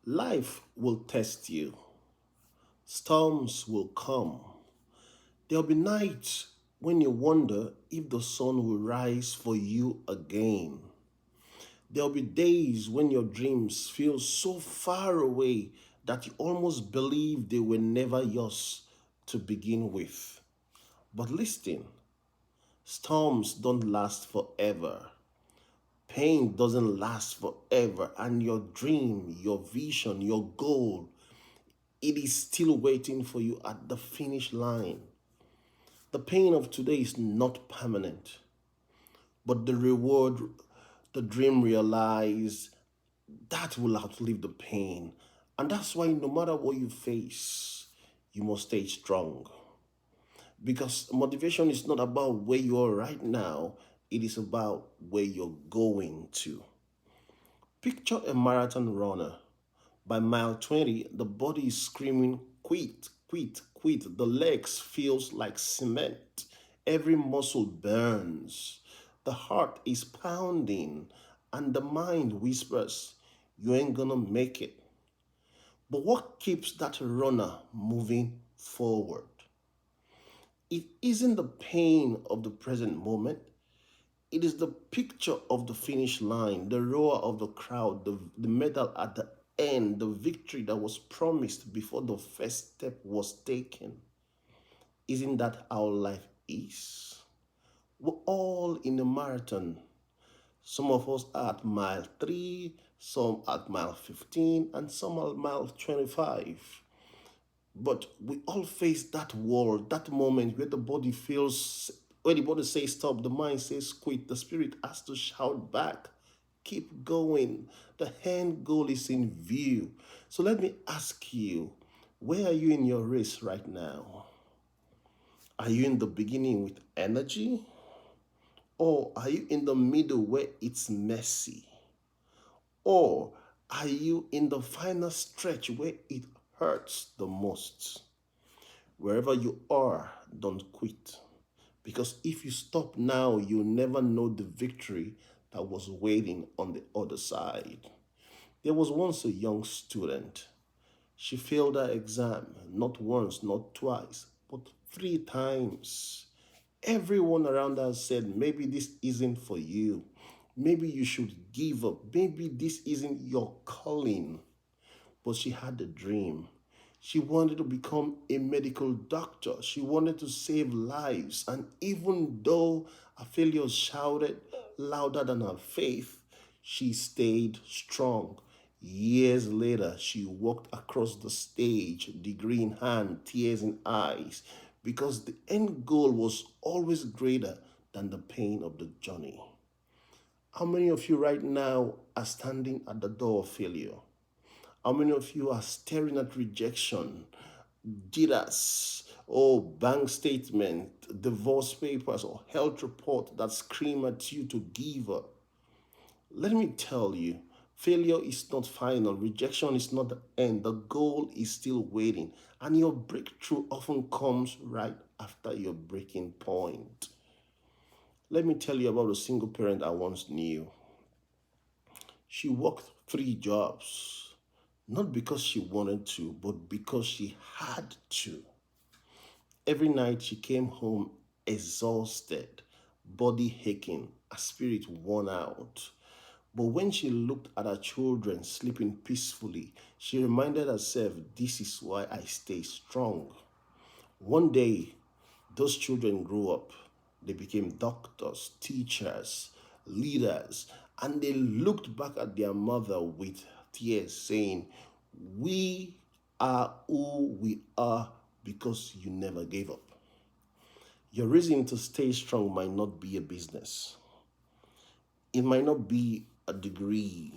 Life will test you. Storms will come. There'll be nights when you wonder if the sun will rise for you again. There'll be days when your dreams feel so far away that you almost believe they were never yours to begin with. But listen, storms don't last forever. Pain doesn't last forever, and your dream, your vision, your goal, it is still waiting for you at the finish line. The pain of today is not permanent, but the reward, the dream realize that will outlive the pain. And that's why no matter what you face, you must stay strong. Because motivation is not about where you are right now, it is about where you're going to. Picture a marathon runner. By mile 20, the body is screaming, quit, quit, quit. The legs feels like cement. Every muscle burns. The heart is pounding. And the mind whispers, you ain't gonna make it. But what keeps that runner moving forward? It isn't the pain of the present moment. It is the picture of the finish line, the roar of the crowd, the medal at the end, the victory that was promised before the first step was taken. Isn't that how life is? We're all in a marathon. Some of us are at mile 3, some at mile 15, and some at mile 25. But we all face that wall, that moment where the body feels, where the body says stop, the mind says quit, the spirit has to shout back, keep going. The end goal is in view. So let me ask you, where are you in your race right now? Are you in the beginning with energy? Or are you in the middle where it's messy? Or are you in the final stretch where it hurts the most? Wherever you are, don't quit. Because if you stop now, you'll never know the victory that was waiting on the other side. There was once a young student. She failed her exam, not once, not twice, but 3 times. Everyone around her said, maybe this isn't for you. Maybe you should give up. Maybe this isn't your calling. But she had a dream. She wanted to become a medical doctor. She wanted to save lives. And even though her failures shouted louder than her faith, she stayed strong. Years later, she walked across the stage, degree in hand, tears in eyes, because the end goal was always greater than the pain of the journey. How many of you right now are standing at the door of failure? How many of you are staring at rejection, jitters, or bank statement, divorce papers, or health report that scream at you to give up? Let me tell you, failure is not final, rejection is not the end, the goal is still waiting, and your breakthrough often comes right after your breaking point. Let me tell you about a single parent I once knew. She worked 3 jobs, not because she wanted to, but because she had to. Every night she came home exhausted, body aching, her spirit worn out. But when she looked at her children sleeping peacefully, she reminded herself, this is why I stay strong. One day, those children grew up. They became doctors, teachers, leaders, and they looked back at their mother with tears, saying, we are who we are because you never gave up. Your reason to stay strong might not be a business, it might not be a degree,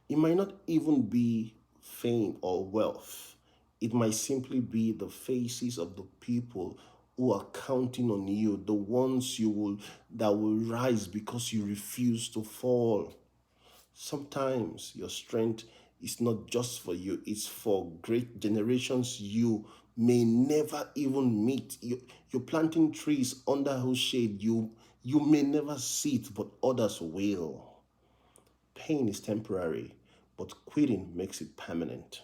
it might not even be fame or wealth. It might simply be the faces of the people who are counting on you, the ones you will that will rise because you refuse to fall. Sometimes your strength is not just for you, it's for great generations you may never even meet. You're planting trees under whose shade you may never see it, but others will. Pain is temporary, but quitting makes it permanent.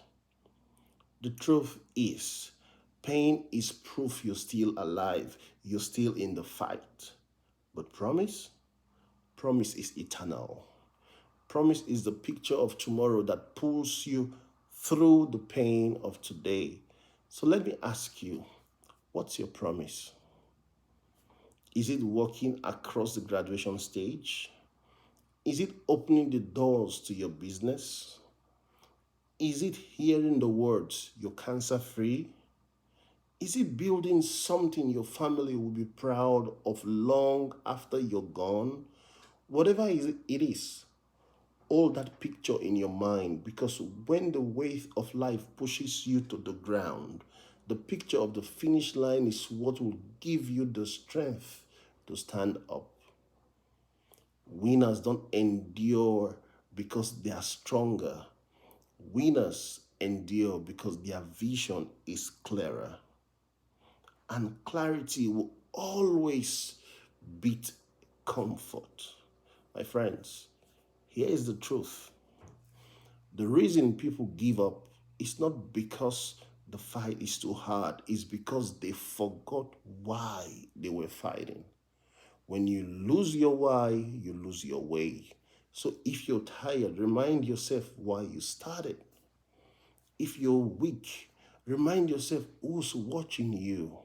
The truth is, pain is proof you're still alive, you're still in the fight. But promise? Promise is eternal. Promise is the picture of tomorrow that pulls you through the pain of today. So let me ask you, what's your promise? Is it walking across the graduation stage? Is it opening the doors to your business? Is it hearing the words, you're cancer free? Is it building something your family will be proud of long after you're gone? Whatever it is, hold that picture in your mind, because when the weight of life pushes you to the ground, the picture of the finish line is what will give you the strength to stand up. Winners don't endure because they are stronger. Winners endure because their vision is clearer. And clarity will always beat comfort. My friends, here is the truth. The reason people give up is not because the fight is too hard, it's because they forgot why they were fighting. When you lose your why, you lose your way. So if you're tired, remind yourself why you started. If you're weak, remind yourself who's watching you.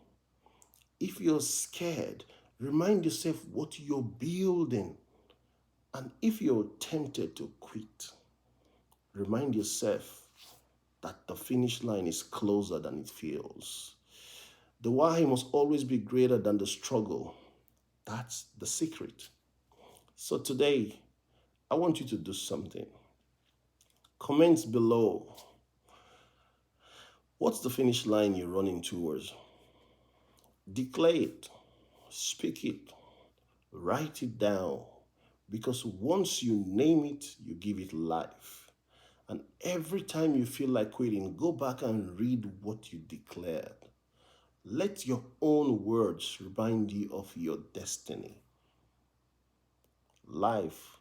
If you're scared, remind yourself what you're building. And if you're tempted to quit, remind yourself that the finish line is closer than it feels. The why must always be greater than the struggle. That's the secret. So today, I want you to do something. Comments below. What's the finish line you're running towards? Declare it, speak it, write it down. Because once you name it, you give it life. And every time you feel like quitting, go back and read what you declared. Let your own words remind you of your destiny. Life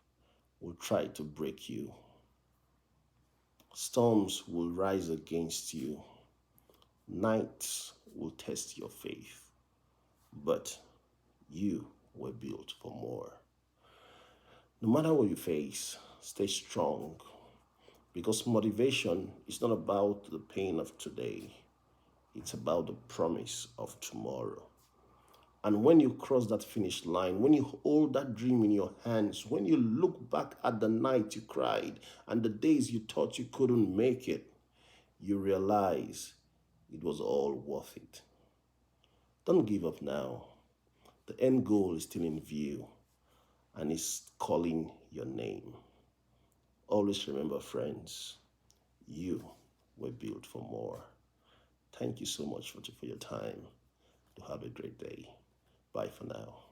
will try to break you. Storms will rise against you. Nights will test your faith. But you were built for more. No matter what you face, stay strong. Because motivation is not about the pain of today. It's about the promise of tomorrow. And when you cross that finish line, when you hold that dream in your hands, when you look back at the night you cried and the days you thought you couldn't make it, you realize it was all worth it. Don't give up now. The end goal is still in view and is calling your name. Always remember, friends, you were built for more. Thank you so much for your time. To have a great day. Bye for now.